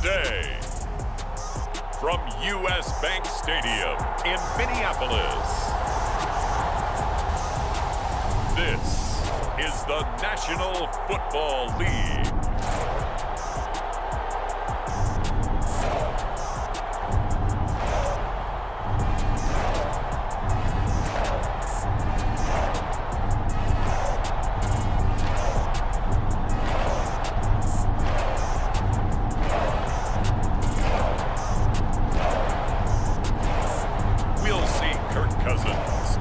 Today, from U.S. Bank Stadium in Minneapolis, this is the National Football League.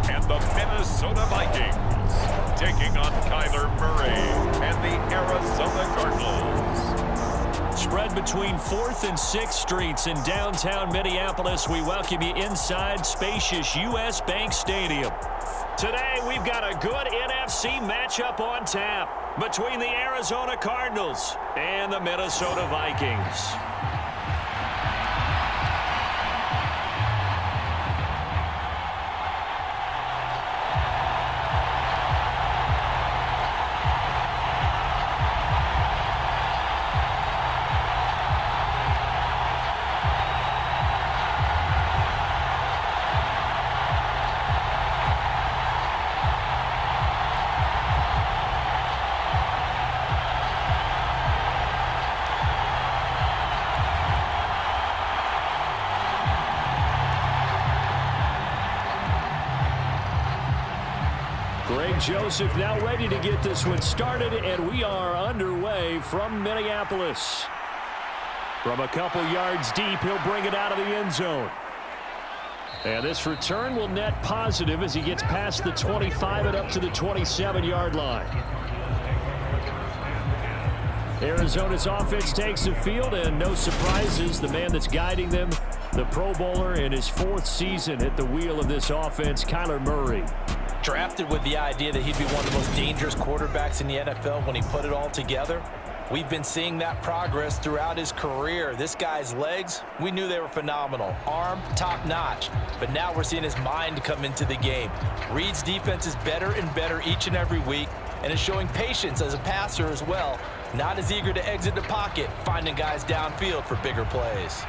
And the Minnesota Vikings taking on Kyler Murray and the Arizona Cardinals. Spread between 4th and 6th Streets in downtown Minneapolis. We welcome you inside spacious U.S. Bank Stadium. Today we've got a good NFC matchup on tap between the Arizona Cardinals and the Minnesota Vikings. Greg Joseph now ready to get this one started, and we are underway from Minneapolis. From a couple yards deep, he'll bring it out of the end zone. And this return will net positive as he gets past the 25 and up to the 27-yard line. Arizona's offense takes the field, and no surprises. The man that's guiding them, the Pro Bowler in his 4th season at the wheel of this offense, Kyler Murray. Drafted with the idea that he'd be one of the most dangerous quarterbacks in the NFL when he put it all together. We've been seeing that progress throughout his career. This guy's legs, we knew they were phenomenal. Arm, top-notch. But now we're seeing his mind come into the game. Reed's defense is better and better each and every week, and is showing patience as a passer as well. Not as eager to exit the pocket, finding guys downfield for bigger plays.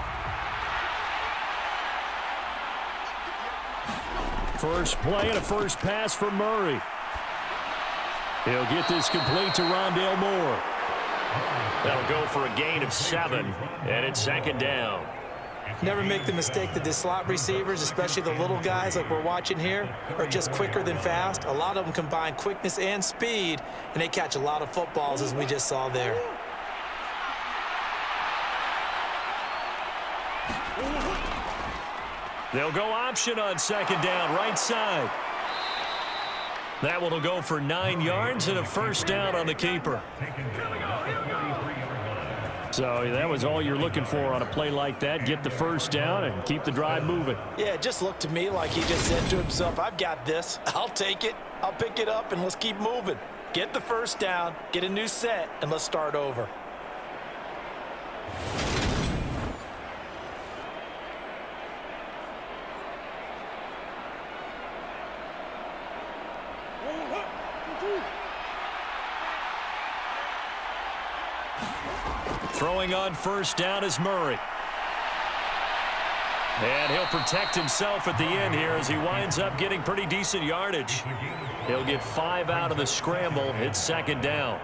First play and a first pass for Murray. He'll get this complete to Rondale Moore. That'll go for a gain of 7, and it's 2nd down. Never make the mistake that the slot receivers, especially the little guys like we're watching here, are just quicker than fast. A lot of them combine quickness and speed, and they catch a lot of footballs, as we just saw there. They'll go option on 2nd down, right side. That one will go for 9 yards and a first down on the keeper. So that was all you're looking for on a play like that. Get the first down and keep the drive moving. Yeah, it just looked to me like he just said to himself, I've got this. I'll take it. I'll pick it up, and let's keep moving. Get the first down, get a new set, and let's start over. Throwing on first down is Murray. And he'll protect himself at the end here as he winds up getting pretty decent yardage. He'll get 5 out of the scramble. It's 2nd down.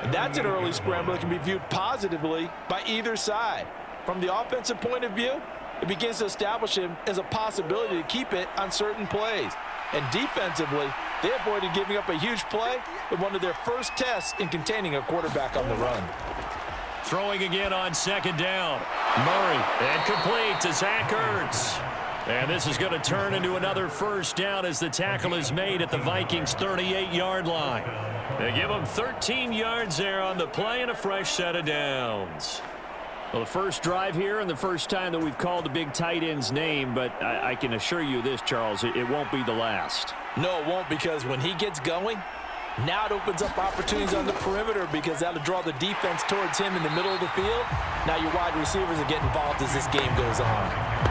And that's an early scramble that can be viewed positively by either side. From the offensive point of view, it begins to establish him as a possibility to keep it on certain plays. And defensively, they avoided giving up a huge play with one of their first tests in containing a quarterback on the run. Throwing again on 2nd down. Murray, and complete to Zach Ertz. And this is going to turn into another first down as the tackle is made at the Vikings' 38-yard line. They give them 13 yards there on the play and a fresh set of downs. Well, the first drive here and the first time that we've called the big tight end's name, but I can assure you this, Charles, it won't be the last. No, it won't, because when he gets going, now it opens up opportunities on the perimeter because that'll draw the defense towards him in the middle of the field. Now your wide receivers are getting involved as this game goes on.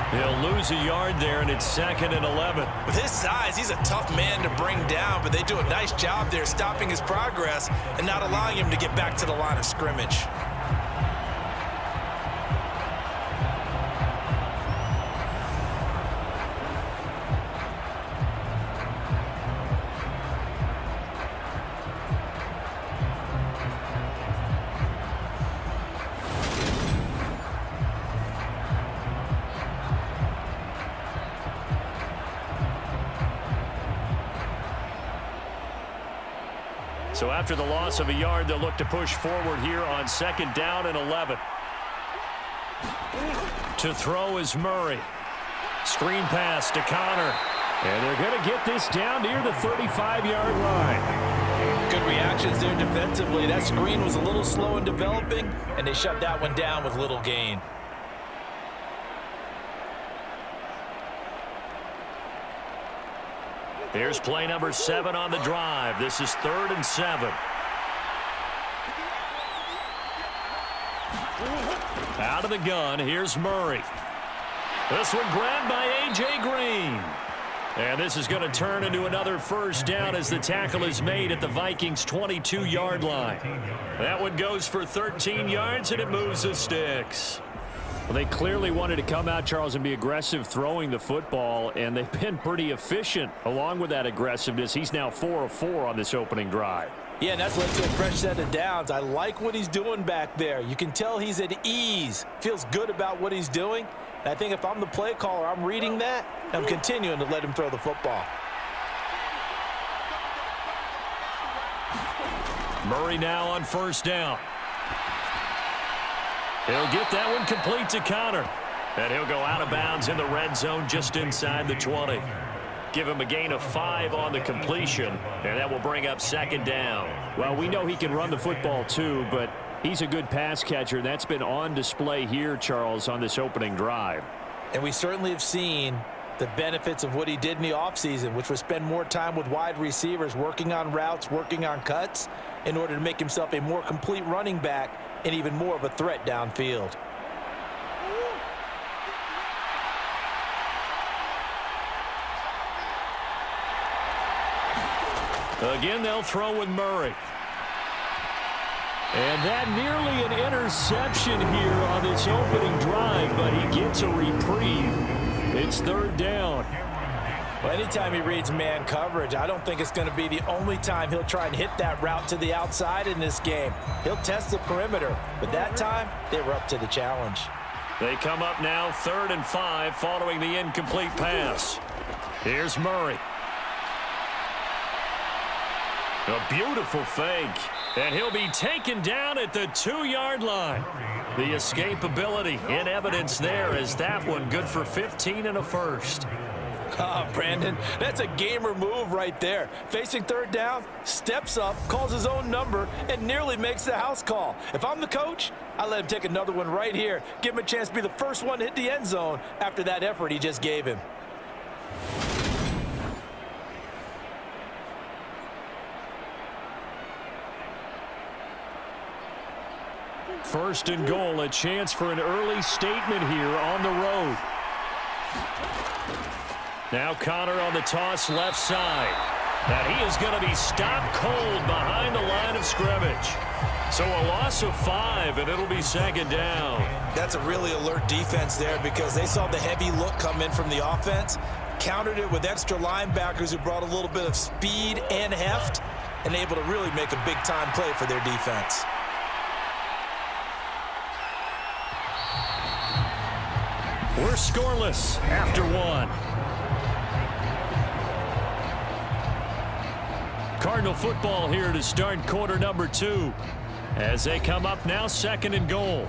He'll lose a yard there, and it's 2nd and 11. With his size, he's a tough man to bring down, but they do a nice job there stopping his progress and not allowing him to get back to the line of scrimmage. So after the loss of a yard, they'll look to push forward here on 2nd down and 11. To throw is Murray. Screen pass to Connor. And they're going to get this down near the 35-yard line. Good reactions there defensively. That screen was a little slow in developing, and they shut that one down with little gain. Here's play number 7 on the drive. This is 3rd and 7. Out of the gun, here's Murray. This one grabbed by A.J. Green. And this is going to turn into another 1st down as the tackle is made at the Vikings' 22-yard line. That one goes for 13 yards, and it moves the sticks. Well, they clearly wanted to come out, Charles, and be aggressive throwing the football, and they've been pretty efficient along with that aggressiveness. He's now 4 of 4 on this opening drive. Yeah, and that's led to a fresh set of downs. I like what he's doing back there. You can tell he's at ease, feels good about what he's doing. And I think if I'm the play caller, I'm reading that, and I'm continuing to let him throw the football. Murray now on 1st down. He'll get that one complete to Connor. And he'll go out of bounds in the red zone just inside the 20. Give him a gain of 5 on the completion, and that will bring up 2nd down. Well, we know he can run the football too, but he's a good pass catcher. That's been on display here, Charles, on this opening drive. And we certainly have seen the benefits of what he did in the offseason, which was spend more time with wide receivers, working on routes, working on cuts, in order to make himself a more complete running back and even more of a threat downfield. Again, they'll throw with Murray. And that nearly an interception here on this opening drive, but he gets a reprieve. It's 3rd down. Well, anytime he reads man coverage, I don't think it's going to be the only time he'll try and hit that route to the outside in this game. He'll test the perimeter, but that time they were up to the challenge. They come up now 3rd and 5 following the incomplete pass. Here's Murray. A beautiful fake, and he'll be taken down at the 2-yard line. The escapability in evidence there as that one good for 15 and a 1st. Oh, Brandon, that's a gamer move right there. Facing 3rd down, steps up, calls his own number, and nearly makes the house call. If I'm the coach, I let him take another one right here. Give him a chance to be the first one to hit the end zone after that effort he just gave him. First and goal, a chance for an early statement here on the road. Now Connor on the toss left side. And he is going to be stopped cold behind the line of scrimmage. So a loss of 5, and it'll be 2nd down. That's a really alert defense there because they saw the heavy look come in from the offense, countered it with extra linebackers who brought a little bit of speed and heft, and able to really make a big-time play for their defense. We're scoreless after 1. Cardinal football here to start quarter number 2 as they come up now 2nd and goal.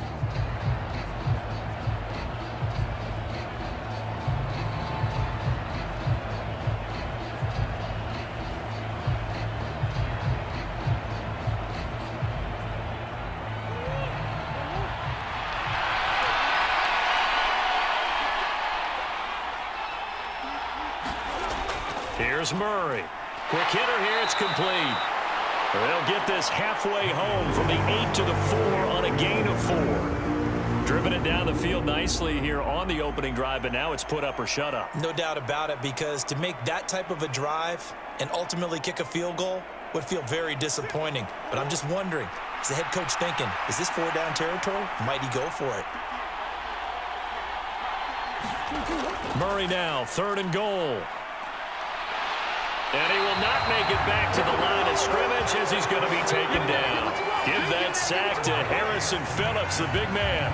Here's Murray. Quick hitter here. It's complete. They'll get this halfway home from the 8 to the 4 on a gain of 4. Driven it down the field nicely here on the opening drive, but now it's put up or shut up. No doubt about it, because to make that type of a drive and ultimately kick a field goal would feel very disappointing. But I'm just wondering, is the head coach thinking, is this 4-down territory? Might he go for it? Murray now, 3rd and goal. And he will not make it back to the line of scrimmage as he's going to be taken down. Give that sack to Harrison Phillips, the big man.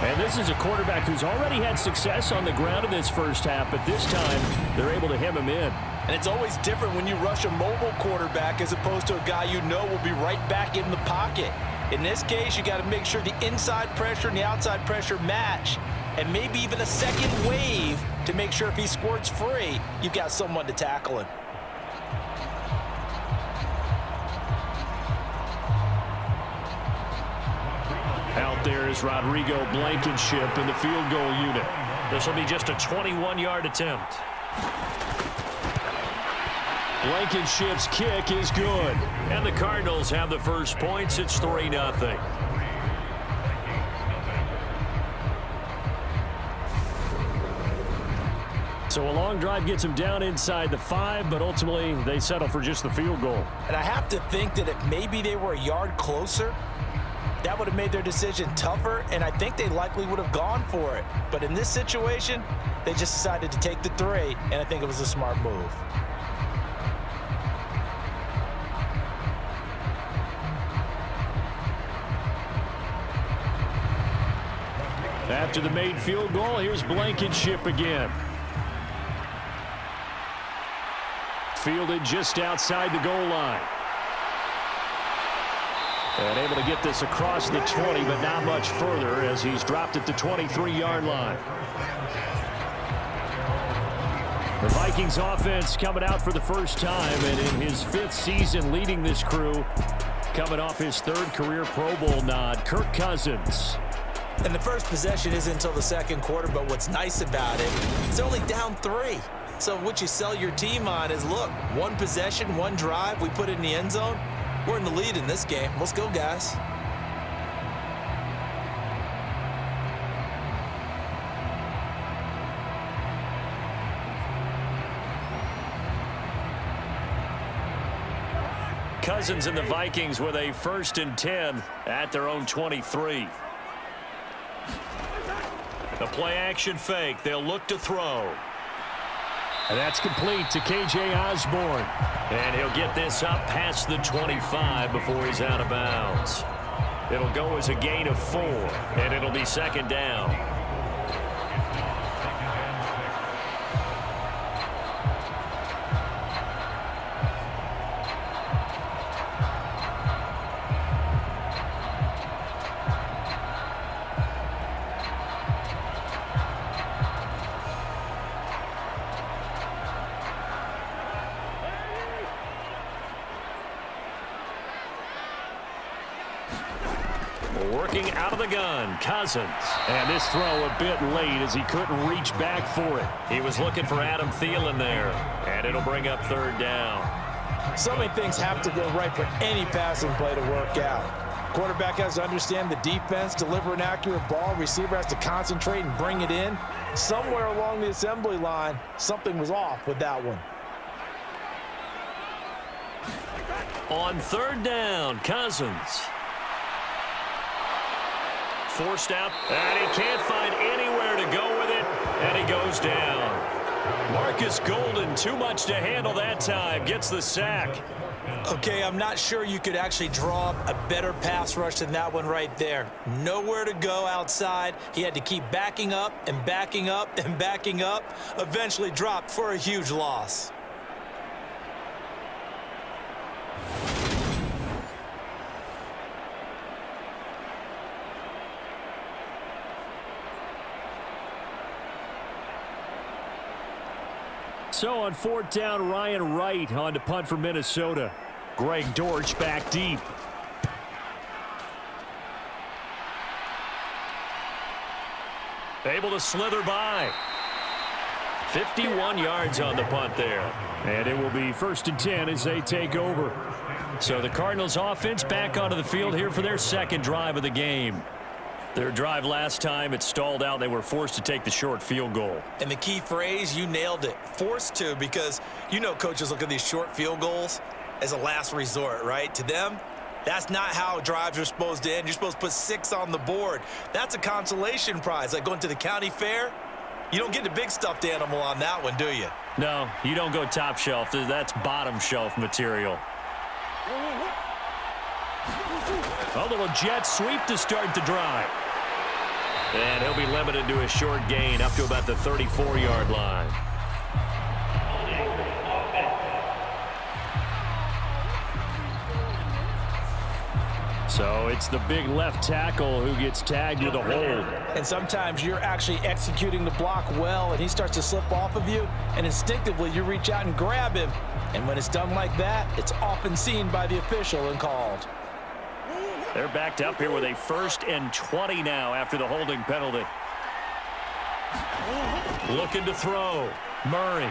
And this is a quarterback who's already had success on the ground in this first half, but this time they're able to hem him in. And it's always different when you rush a mobile quarterback as opposed to a guy you know will be right back in the pocket. In this case, you got to make sure the inside pressure and the outside pressure match, and maybe even a second wave to make sure if he squirts free, you've got someone to tackle him. Out there is Rodrigo Blankenship in the field goal unit. This will be just a 21-yard attempt. Blankenship's kick is good. And the Cardinals have the first points. It's 3-0. So a long drive gets them down inside the 5, but ultimately they settle for just the field goal. And I have to think that if maybe they were a yard closer, that would have made their decision tougher, and I think they likely would have gone for it. But in this situation, they just decided to take the 3, and I think it was a smart move. After the made field goal, here's Blankenship again. Fielded just outside the goal line. And able to get this across the 20, but not much further as he's dropped at the 23-yard line. The Vikings offense coming out for the first time, and in his 5th season leading this crew, coming off his 3rd career Pro Bowl nod, Kirk Cousins. And the first possession isn't until the 2nd quarter, but what's nice about it, it's only down 3. So what you sell your team on is, look, 1 possession, 1 drive, we put it in the end zone. We're in the lead in this game. Let's go, guys. Cousins and the Vikings with a 1st and 10 at their own 23. The play action fake. They'll look to throw. And that's complete to K.J. Osborne. And he'll get this up past the 25 before he's out of bounds. It'll go as a gain of 4, and it'll be 2nd down. Working out of the gun, Cousins. And this throw a bit late as he couldn't reach back for it. He was looking for Adam Thielen there, and it'll bring up 3rd down. So many things have to go right for any passing play to work out. Quarterback has to understand the defense, deliver an accurate ball. Receiver has to concentrate and bring it in. Somewhere along the assembly line, something was off with that one. On 3rd down, Cousins. Forced out, and he can't find anywhere to go with it, and he goes down. Marcus Golden, too much to handle that time, gets the sack. Okay, I'm not sure you could actually draw up a better pass rush than that one right there. Nowhere to go outside. He had to keep backing up and backing up and backing up. Eventually dropped for a huge loss. So on 4th down, Ryan Wright on to punt for Minnesota. Greg Dortch back deep. Able to slither by. 51 yards on the punt there. And it will be 1st and 10 as they take over. So the Cardinals offense back onto the field here for their 2nd drive of the game. Their drive last time, it stalled out. They were forced to take the short field goal. And the key phrase, you nailed it. Forced to, because you know coaches look at these short field goals as a last resort, right? To them, that's not how drives are supposed to end. You're supposed to put 6 on the board. That's a consolation prize, like going to the county fair. You don't get the big stuffed animal on that one, do you? No, you don't go top shelf. That's bottom shelf material. A little jet sweep to start the drive. And he'll be limited to a short gain up to about the 34-yard line. So it's the big left tackle who gets tagged with a hold. And sometimes you're actually executing the block well, and he starts to slip off of you, and instinctively you reach out and grab him. And when it's done like that, it's often seen by the official and called. They're backed up here with a 1st and 20 now after the holding penalty. Looking to throw. Murray.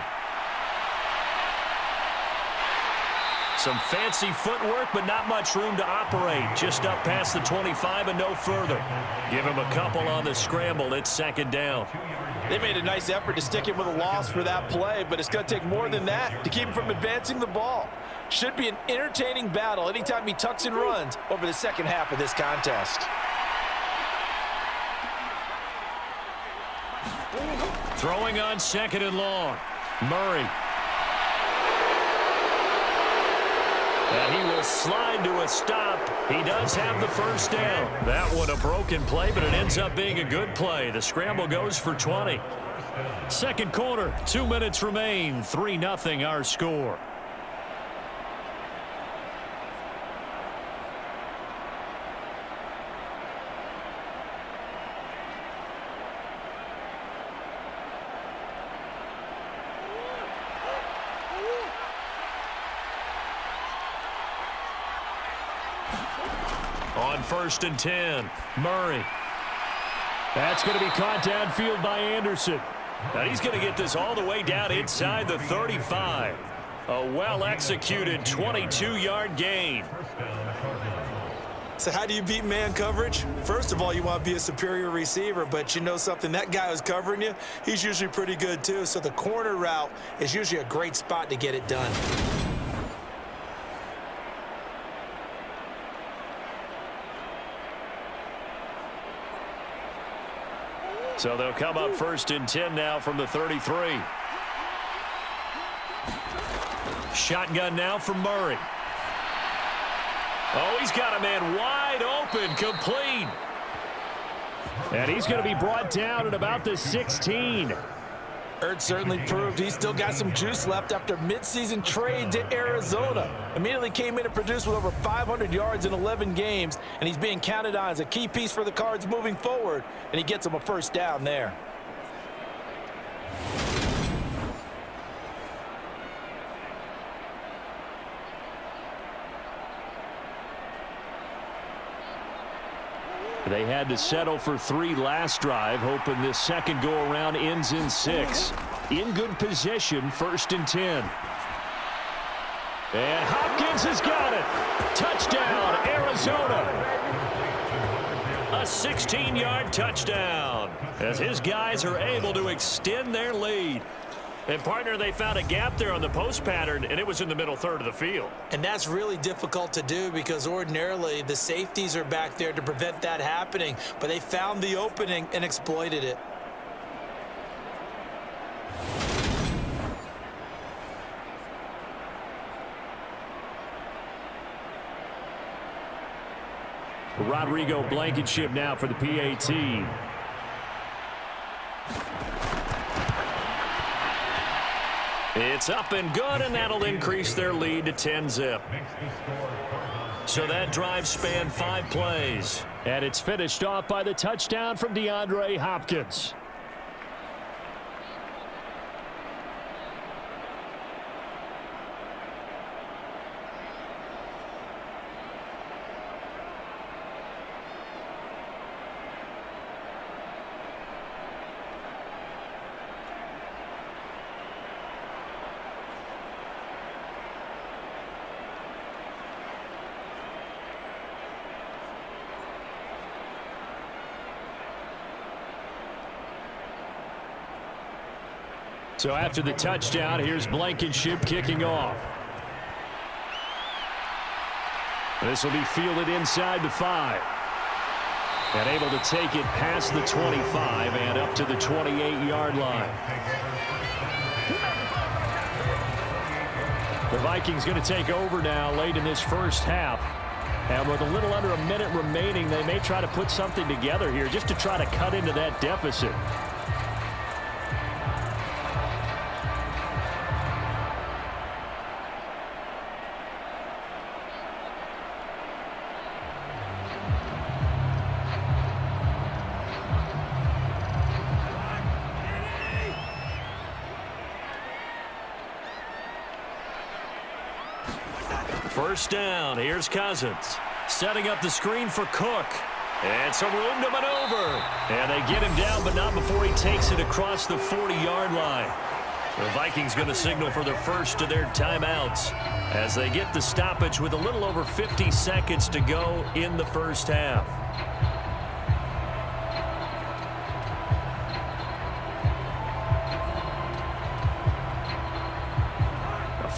Some fancy footwork, but not much room to operate. Just up past the 25 and no further. Give him a couple on the scramble. It's 2nd down. They made a nice effort to stick him with a loss for that play, but it's going to take more than that to keep him from advancing the ball. Should be an entertaining battle anytime he tucks and runs over the second half of this contest. Throwing on 2nd and long. Murray. And he will slide to a stop. He does have the 1st down. That one a broken play, but it ends up being a good play. The scramble goes for 20. 2nd quarter, 2 minutes remain. 3-0 our score. On 1st and 10, Murray. That's going to be caught downfield by Anderson. Now he's going to get this all the way down inside the 35. A well-executed 22-yard gain. So how do you beat man coverage? First of all, you want to be a superior receiver, but you know something, that guy who's covering you, he's usually pretty good too. So the corner route is usually a great spot to get it done. So they'll come up 1st and 10 now from the 33. Shotgun now from Murray. Oh, he's got a man wide open, complete. And he's going to be brought down at about the 16. Ertz certainly proved he's still got some juice left after midseason trade to Arizona. Immediately came in and produced with over 500 yards in 11 games, and he's being counted on as a key piece for the Cards moving forward, and he gets them a 1st down there. They had to settle for 3 last drive, hoping this second go-around ends in 6. In good position, 1st and 10. And Hopkins has got it. Touchdown, Arizona. A 16-yard touchdown as his guys are able to extend their lead. And, partner, they found a gap there on the post pattern, and it was in the middle third of the field. And that's really difficult to do because ordinarily the safeties are back there to prevent that happening. But they found the opening and exploited it. Rodrigo Blankenship now for the PAT. It's up and good, and that'll increase their lead to 10-zip. So that drive spanned 5 plays. And it's finished off by the touchdown from DeAndre Hopkins. So after the touchdown, here's Blankenship kicking off. This will be fielded inside the 5. And able to take it past the 25 and up to the 28-yard line. The Vikings going to take over now late in this first half. And with a little under a minute remaining, they may try to put something together here just to try to cut into that deficit. First down. Here's Cousins. Setting up the screen for Cook. And some room to maneuver. And they get him down, but not before he takes it across the 40-yard line. The Vikings going to signal for their first of their timeouts as they get the stoppage with a little over 50 seconds to go in the first half.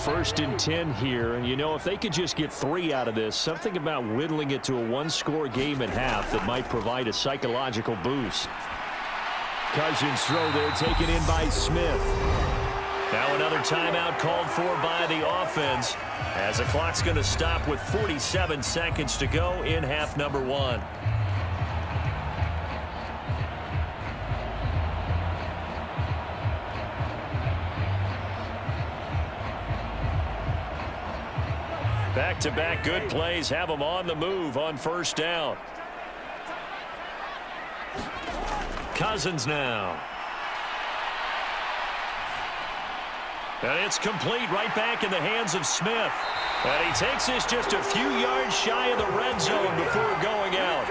First and 10 here, and you know, if they could just get 3 out of this, something about whittling it to a one-score game at half that might provide a psychological boost. Cousins throw there, taken in by Smith. Now another timeout called for by the offense as the clock's going to stop with 47 seconds to go in half number 1. Back-to-back good plays have them on the move on first down. Cousins now. And it's complete right back in the hands of Smith. And he takes this just a few yards shy of the red zone before going out.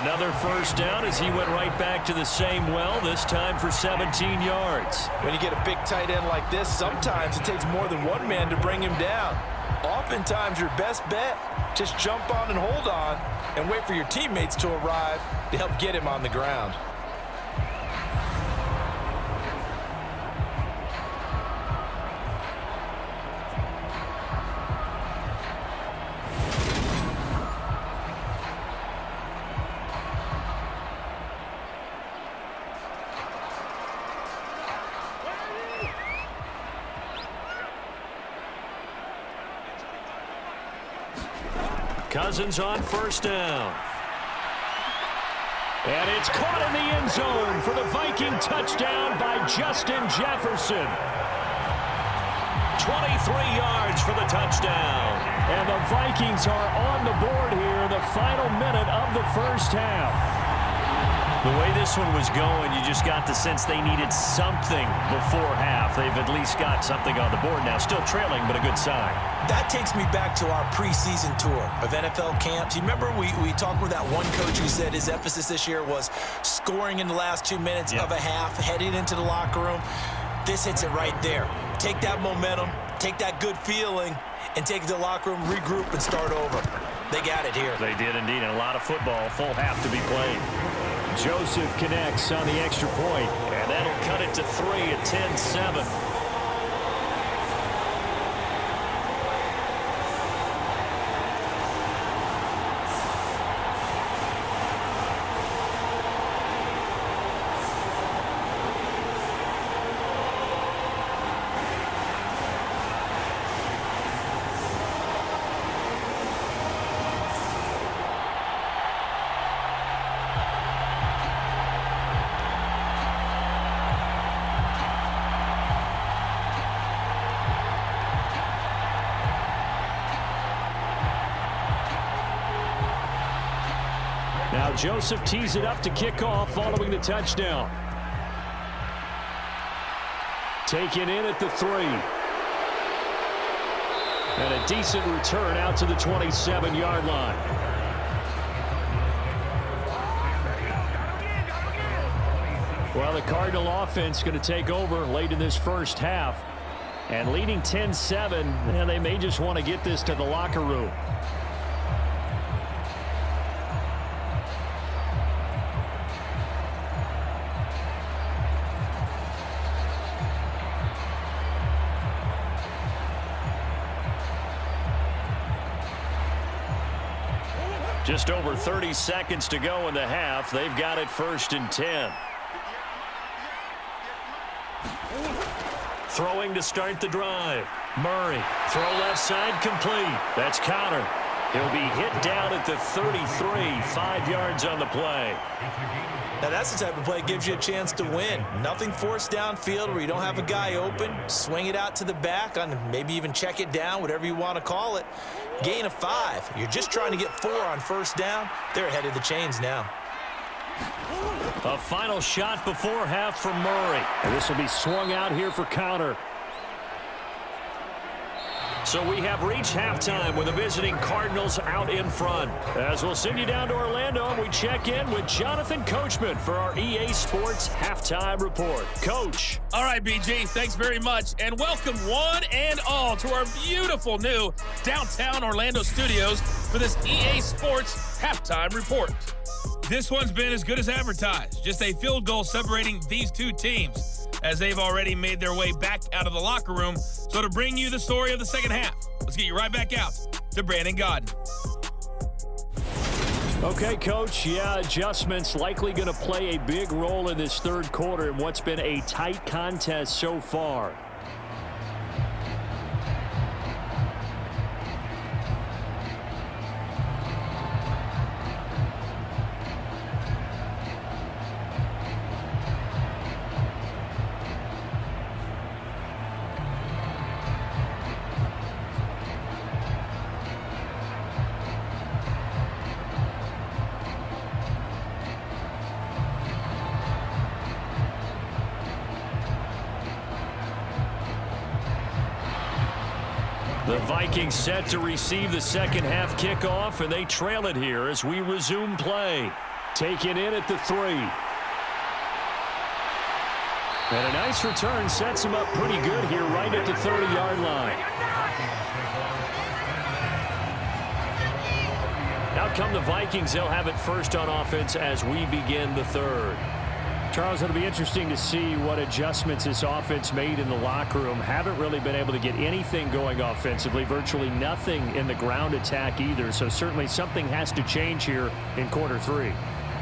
Another first down as he went right back to the same well, this time for 17 yards. When you get a big tight end like this, sometimes it takes more than one man to bring him down. Oftentimes, your best bet, just jump on and hold on and wait for your teammates to arrive to help get him on the ground. Cousins on first down. And it's caught in the end zone for the Viking touchdown by Justin Jefferson. 23 yards for the touchdown. And the Vikings are on the board here in the final minute of the first half. The way this one was going, you just got the sense they needed something before half. They've at least got something on the board now. Still trailing, but a good sign. That takes me back to our preseason tour of NFL camps. You remember we talked with that one coach who said his emphasis this year was scoring in the last 2 minutes of a half, heading into the locker room. This hits it right there. Take that momentum, take that good feeling, and take it to the locker room, regroup, and start over. They got it here. They did indeed, and a lot of football, full half to be played. Joseph connects on the extra point. And that'll cut it to 3 at 10-7. Now Joseph tees it up to kick off following the touchdown. Taken in at the 3. And a decent return out to the 27-yard line. Well, the Cardinal offense going to take over late in this first half. And leading 10-7, and they may just want to get this to the locker room. Just over 30 seconds to go in the half. They've got it 1st and 10. Throwing to start the drive. Murray. Throw left side complete. That's Connor. He'll be hit down at the 33. 5 yards on the play. Now that's the type of play that gives you a chance to win. Nothing forced downfield where you don't have a guy open. Swing it out to the back, on maybe even check it down, whatever you want to call it. Gain of 5. You're just trying to get 4 on first down. They're ahead of the chains now. A final shot before half from Murray. And this will be swung out here for Connor. So we have reached halftime with the visiting Cardinals out in front. As we'll send you down to Orlando, and we check in with Jonathan Coachman for our EA Sports Halftime Report. Coach. All right, BG, thanks very much. And welcome one and all to our beautiful new downtown Orlando studios for this EA Sports Halftime Report. This one's been as good as advertised. Just a field goal separating these two teams, as they've already made their way back out of the locker room. So to bring you the story of the second half, let's get you right back out to Brandon Godden. Okay, Coach, adjustments likely going to play a big role in this third quarter in what's been a tight contest so far. The Vikings set to receive the second half kickoff, and they trail it here as we resume play. Taken in at the 3. And a nice return sets him up pretty good here right at the 30-yard line. Out come the Vikings. They'll have it first on offense as we begin the third. Charles, it'll be interesting to see what adjustments this offense made in the locker room. Haven't really been able to get anything going offensively, virtually nothing in the ground attack either. So certainly something has to change here in quarter 3.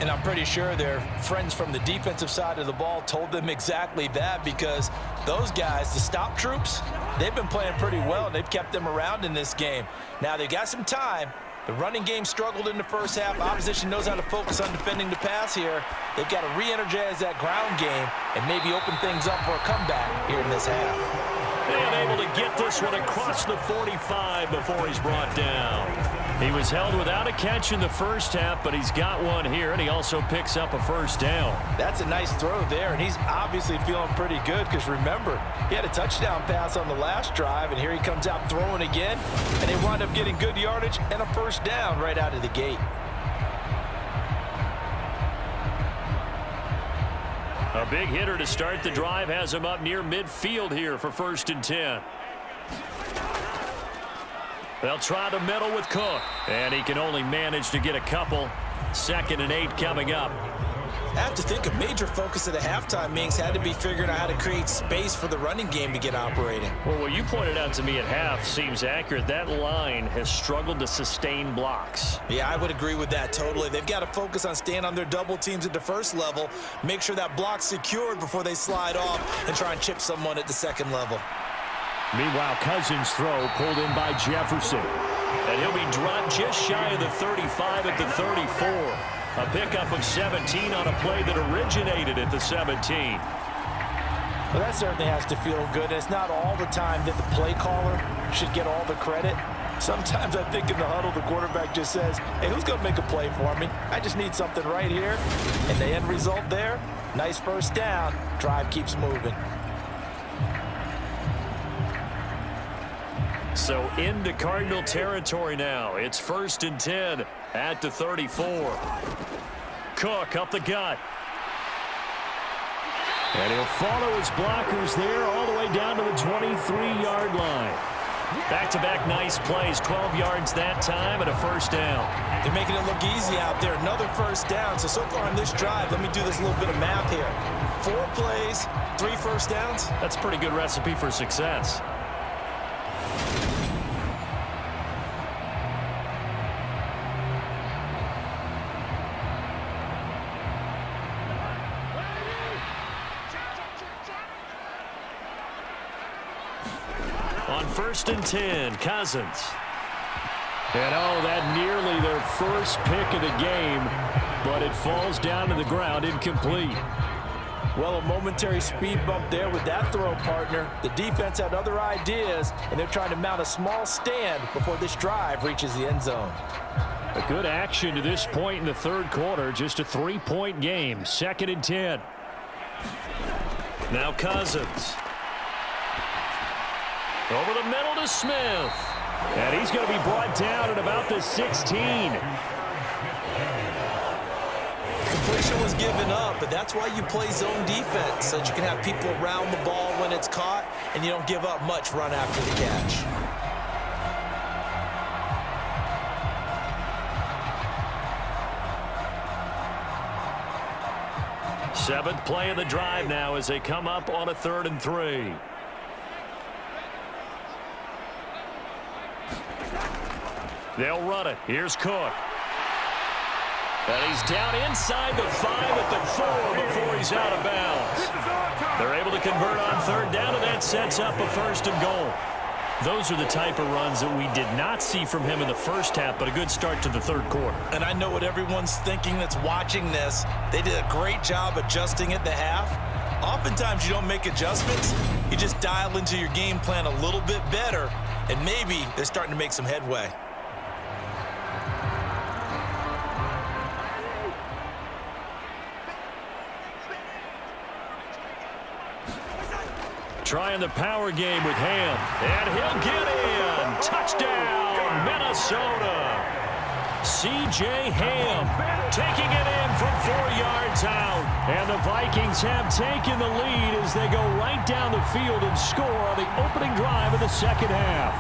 And I'm pretty sure their friends from the defensive side of the ball told them exactly that, because those guys, the stop troops, they've been playing pretty well, and they've kept them around in this game. Now, they've got some time. The running game struggled in the first half. Opposition knows how to focus on defending the pass here. They've got to re-energize that ground game and maybe open things up for a comeback here in this half. And able to get this one across the 45 before he's brought down. He was held without a catch in the first half, but he's got one here, and he also picks up a first down. That's a nice throw there, and he's obviously feeling pretty good because, remember, he had a touchdown pass on the last drive, and here he comes out throwing again, and they wind up getting good yardage and a first down right out of the gate. A big hitter to start the drive has him up near midfield here for 1st and 10. They'll try to middle with Cook, and he can only manage to get a couple. 2nd and 8 coming up. I have to think a major focus of the halftime meetings had to be figuring out how to create space for the running game to get operating. Well, what you pointed out to me at half seems accurate. That line has struggled to sustain blocks. Yeah, I would agree with that totally. They've got to focus on staying on their double teams at the first level, make sure that block's secured before they slide off and try and chip someone at the second level. Meanwhile, Cousins' throw pulled in by Jefferson. And he'll be dropped just shy of the 35 at the 34. A pickup of 17 on a play that originated at the 17. Well, that certainly has to feel good. It's not all the time that the play caller should get all the credit. Sometimes I think in the huddle, the quarterback just says, hey, who's going to make a play for me? I just need something right here. And the end result there, nice first down. Drive keeps moving. So into Cardinal territory now. It's 1st and 10 at the 34. Cook up the gut. And he'll follow his blockers there all the way down to the 23-yard line. Back-to-back nice plays, 12 yards that time and a first down. They're making it look easy out there. Another first down. So far on this drive, let me do this little bit of math here. 4 plays, 3 first downs. That's a pretty good recipe for success. On 1st and 10, Cousins. And that nearly their first pick of the game, but it falls down to the ground incomplete. Well, a momentary speed bump there with that throw, partner. The defense had other ideas, and they're trying to mount a small stand before this drive reaches the end zone. A good action to this point in the third quarter, just a 3-point game, 2nd and 10. Now Cousins. Over the middle to Smith. And he's going to be brought down at about the 16. Completion was given up, but that's why you play zone defense, so that you can have people around the ball when it's caught, and you don't give up much run after the catch. Seventh play of the drive now as they come up on a 3rd and 3. They'll run it. Here's Cook. And he's down inside the 5 at the 4 before he's out of bounds. They're able to convert on 3rd down, and that sets up a 1st and goal. Those are the type of runs that we did not see from him in the first half, but a good start to the 3rd quarter. And I know what everyone's thinking that's watching this. They did a great job adjusting at the half. Oftentimes you don't make adjustments. You just dial into your game plan a little bit better, and maybe they're starting to make some headway. Trying the power game with Ham. And he'll get in. Touchdown, Minnesota. C.J. Ham taking it in from 4 yards out. And the Vikings have taken the lead as they go right down the field and score on the opening drive of the 2nd half.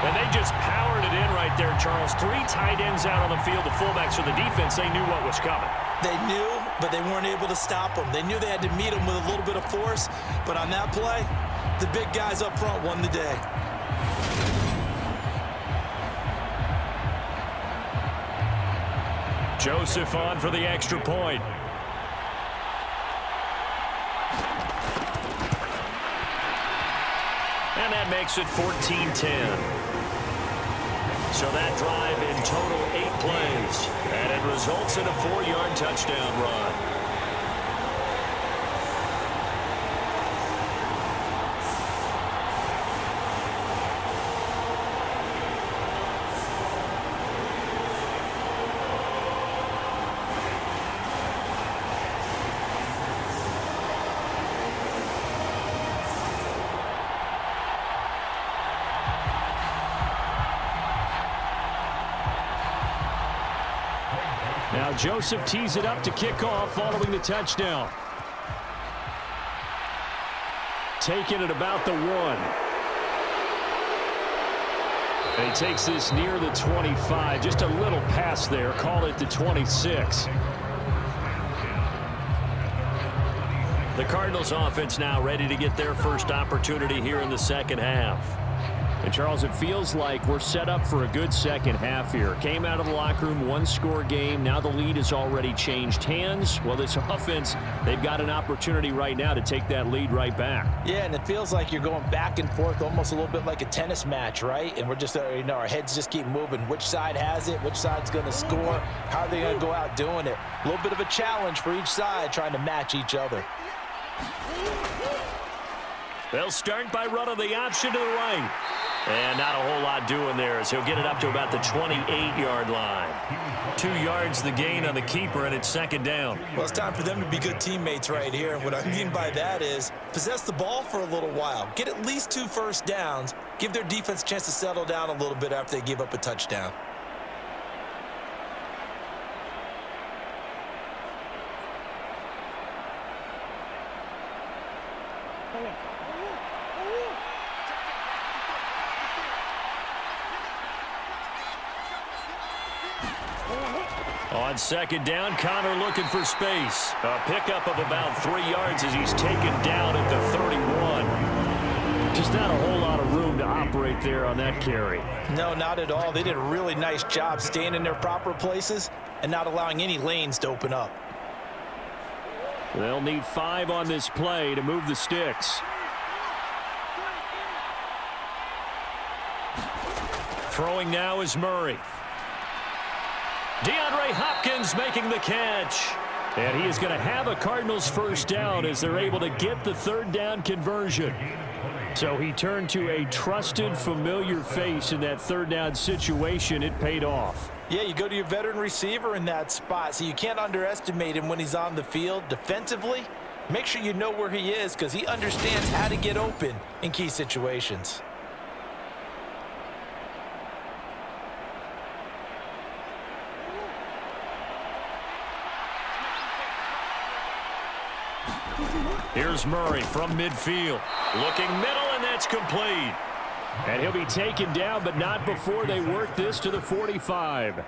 And they just powered it in right there, Charles. 3 tight ends out on the field. The fullbacks for the defense, they knew what was coming. They knew, but they weren't able to stop them. They knew they had to meet them with a little bit of force, but on that play, the big guys up front won the day. Joseph on for the extra point. And that makes it 14-10. So that drive in total 8 plays. And it results in a 4-yard touchdown run. Now Joseph tees it up to kick off following the touchdown. Taking it about the 1. And he takes this near the 25. Just a little pass there. Call it the 26. The Cardinals offense now ready to get their first opportunity here in the 2nd half. And, Charles, it feels like we're set up for a good 2nd half here. Came out of the locker room, 1-score game. Now the lead has already changed hands. Well, this offense, they've got an opportunity right now to take that lead right back. Yeah, and it feels like you're going back and forth almost a little bit like a tennis match, right? And we're just, our heads just keep moving. Which side has it? Which side's going to score? How are they going to go out doing it? A little bit of a challenge for each side trying to match each other. They'll start by running the option to the right. And not a whole lot doing there as he'll get it up to about the 28-yard line. 2 yards the gain on the keeper, and it's 2nd down. Well, it's time for them to be good teammates right here. And what I mean by that is possess the ball for a little while. Get at least 2 first downs. Give their defense a chance to settle down a little bit after they give up a touchdown. On 2nd down, Connor looking for space. A pickup of about 3 yards as he's taken down at the 31. Just not a whole lot of room to operate there on that carry. No, not at all. They did a really nice job staying in their proper places and not allowing any lanes to open up. They'll need 5 on this play to move the sticks. Throwing now is Murray. DeAndre Hopkins making the catch. And he is going to have a Cardinals first down as they're able to get the 3rd down conversion. So he turned to a trusted, familiar face in that 3rd down situation. It paid off. Yeah, you go to your veteran receiver in that spot, so you can't underestimate him when he's on the field. Defensively, make sure you know where he is because he understands how to get open in key situations. Here's Murray from midfield. Looking middle, and that's complete. And he'll be taken down, but not before they work this to the 45.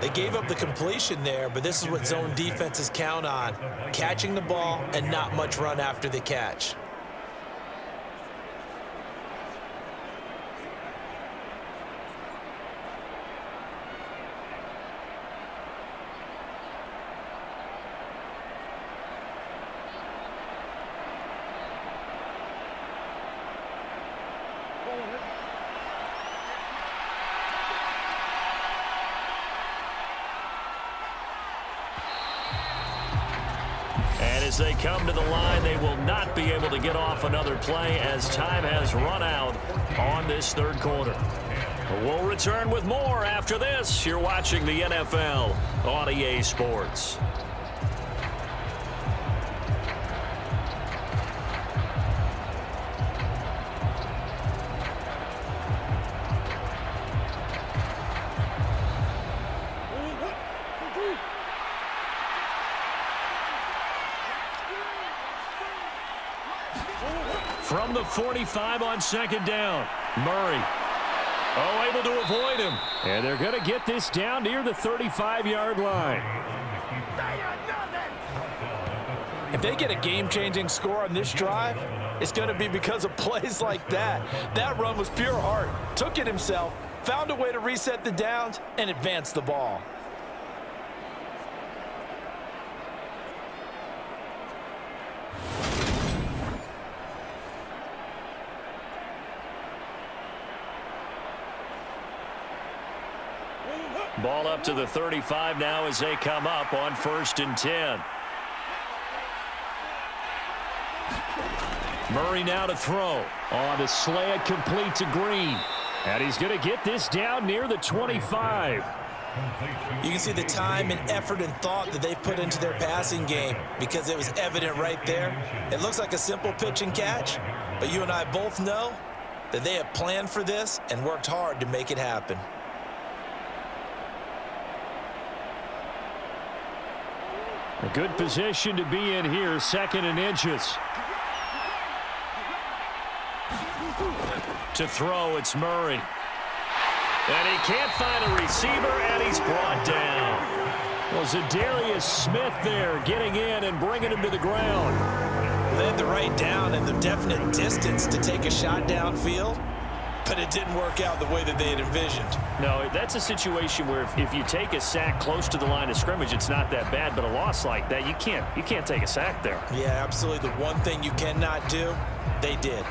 They gave up the completion there, but this is what zone defenses count on. Catching the ball and not much run after the catch. And as they come to the line, they will not be able to get off another play as time has run out on this third quarter. We'll return with more after this. You're watching the NFL on EA Sports. From the 45 on second down, Murray. Oh, able to avoid him. And they're going to get this down near the 35-yard line. If they get a game-changing score on this drive, it's going to be because of plays like that. That run was pure heart. Took it himself, found a way to reset the downs, and advance the ball. Ball up to the 35 now as they come up on 1st and 10. Murray now to throw. On the slant, complete to Green. And he's going to get this down near the 25. You can see the time and effort and thought that they've put into their passing game because it was evident right there. It looks like a simple pitch and catch, but you and I both know that they have planned for this and worked hard to make it happen. A good position to be in here, 2nd and inches. To throw, it's Murray. And he can't find a receiver, and he's brought down. Well, Zadarius Smith there getting in and bringing him to the ground. They had the right down and the definite distance to take a shot downfield, but it didn't work out the way that they had envisioned. No, that's a situation where if you take a sack close to the line of scrimmage, it's not that bad, but a loss like that, you can't take a sack there. Yeah, absolutely. The one thing you cannot do, they did.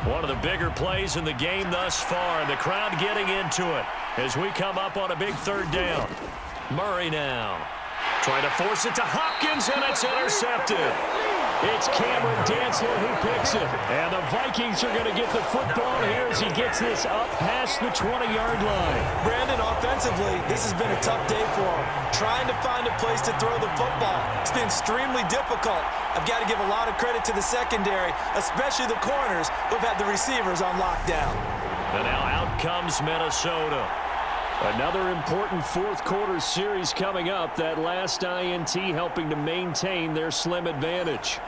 One of the bigger plays in the game thus far, and the crowd getting into it as we come up on a big 3rd down. Murray now. Trying to force it to Hopkins, and it's intercepted. It's Cameron Dantzler who picks it. And the Vikings are going to get the football here as he gets this up past the 20-yard line. Brandon, offensively, this has been a tough day for him. Trying to find a place to throw the football. It's been extremely difficult. I've got to give a lot of credit to the secondary, especially the corners who've had the receivers on lockdown. And now out comes Minnesota. Another important 4th quarter series coming up. That last INT helping to maintain their slim advantage.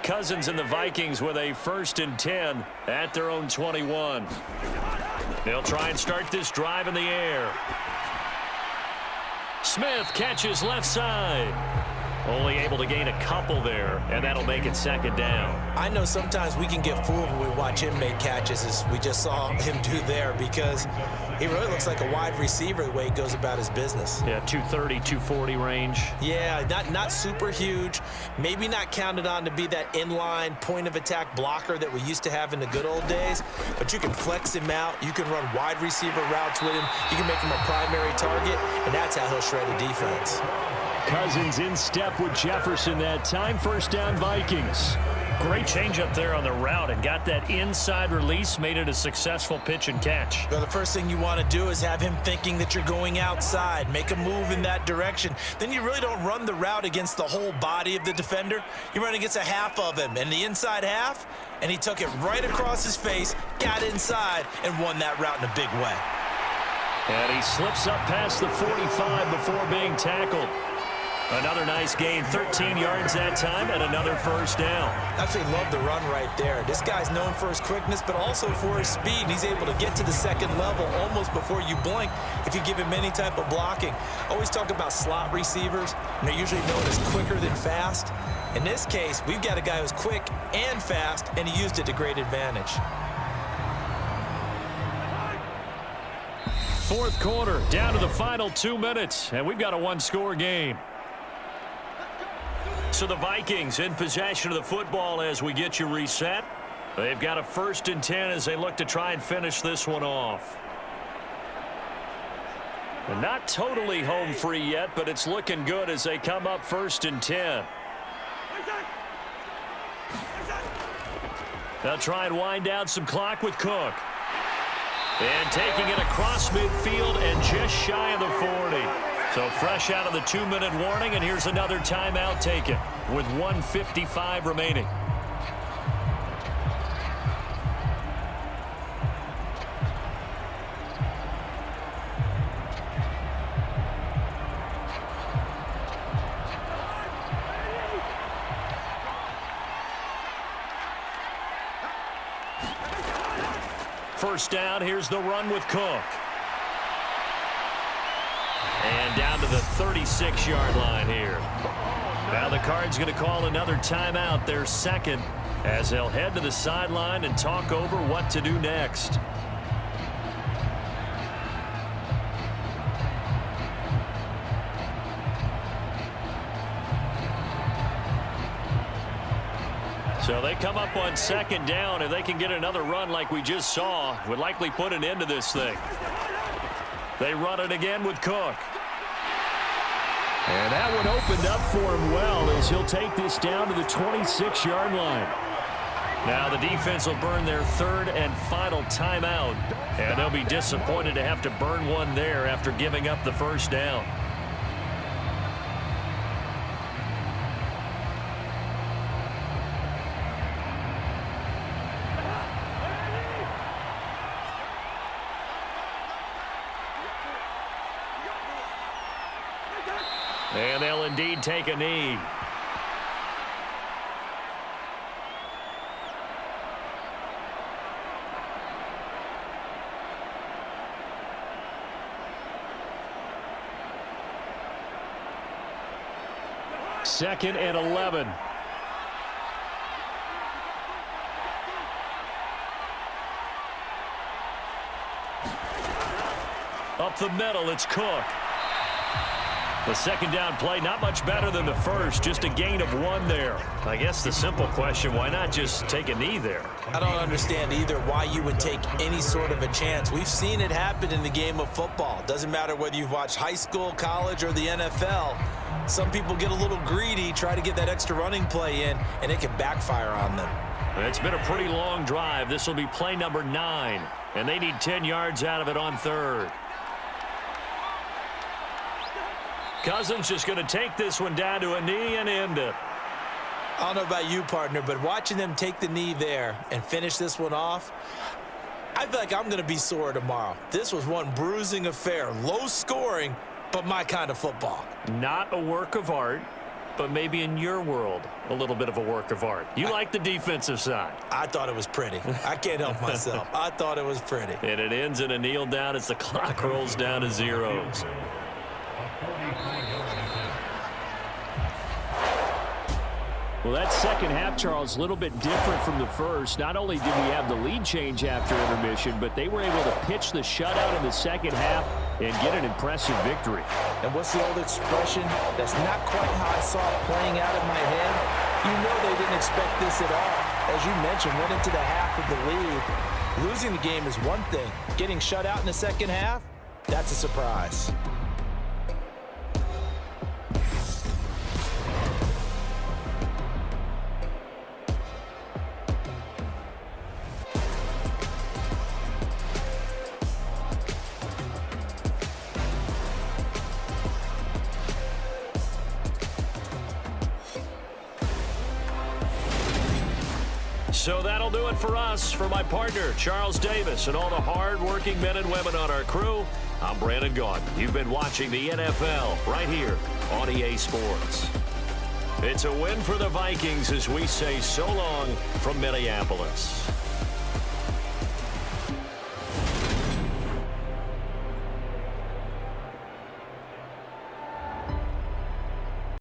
Cousins and the Vikings with a 1st and 10 at their own 21. They'll try and start this drive in the air. Smith catches left side. Only able to gain a couple there, and that'll make it 2nd down. I know sometimes we can get fooled when we watch him make catches, as we just saw him do there, because He really looks like a wide receiver the way he goes about his business. Yeah, 230, 240 range. Yeah, not super huge. Maybe not counted on to be that inline point-of-attack blocker that we used to have in the good old days. But you can flex him out. You can run wide receiver routes with him. You can make him a primary target, and that's how he'll shred a defense. Cousins in step with Jefferson that time. First down, Vikings. Great change up there on the route and got that inside release, made it a successful pitch and catch. Well, the first thing you want to do is have him thinking that you're going outside, make a move in that direction. Then you really don't run the route against the whole body of the defender. You run against a half of him, and the inside half, and he took it right across his face, got inside, and won that route in a big way. And he slips up past the 45 before being tackled. Another nice gain, 13 yards that time, and another first down. Absolutely love the run right there. This guy's known for his quickness, but also for his speed. He's able to get to the second level almost before you blink if you give him any type of blocking. Always talk about slot receivers, and they're usually known as quicker than fast. In this case, we've got a guy who's quick and fast, and he used it to great advantage. Fourth quarter, down to the final 2 minutes, and we've got a one-score game. So the Vikings in possession of the football as we get you reset. They've got a 1st and 10 as they look to try and finish this one off. And not totally home free yet, but it's looking good as they come up 1st and 10. They'll try and wind down some clock with Cook. And taking it across midfield and just shy of the 40. So fresh out of the 2-minute warning, and here's another timeout taken with 1:55 remaining. First down, here's the run with Cook. And down to the 36-yard line here. Now the Cards going to call another timeout, their second, as they'll head to the sideline and talk over what to do next. So they come up on 2nd down. If they can get another run like we just saw, would likely put an end to this thing. They run it again with Cook. And that one opened up for him well as he'll take this down to the 26-yard line. Now the defense will burn their 3rd and final timeout. And they'll be disappointed to have to burn one there after giving up the first down. And they'll indeed take a knee. Second and 11. Up the middle, it's Cook. The 2nd down play, not much better than the first, just a gain of 1 there. I guess the simple question, why not just take a knee there? I don't understand either why you would take any sort of a chance. We've seen it happen in the game of football. Doesn't matter whether you've watched high school, college, or the NFL. Some people get a little greedy, try to get that extra running play in, and it can backfire on them. It's been a pretty long drive. This will be play number 9, and they need 10 yards out of it on 3rd. Cousins just going to take this one down to a knee and end it. I don't know about you, partner, but watching them take the knee there and finish this one off, I feel like I'm going to be sore tomorrow. This was one bruising affair. Low scoring, but my kind of football. Not a work of art, but maybe in your world, a little bit of a work of art. You like the defensive side. I thought it was pretty. I can't help myself. I thought it was pretty. And it ends in a kneel down as the clock rolls down to zeros. Well, that second half, Charles, a little bit different from the first. Not only did we have the lead change after intermission, but they were able to pitch the shutout in the second half and get an impressive victory. And what's the old expression? That's not quite how I saw it playing out in my head. You know they didn't expect this at all. As you mentioned, went into the half with the lead. Losing the game is one thing. Getting shut out in the second half, that's a surprise. So that'll do it for us. For my partner, Charles Davis, and all the hard-working men and women on our crew, I'm Brandon Gaudin. You've been watching the NFL right here on EA Sports. It's a win for the Vikings as we say so long from Minneapolis.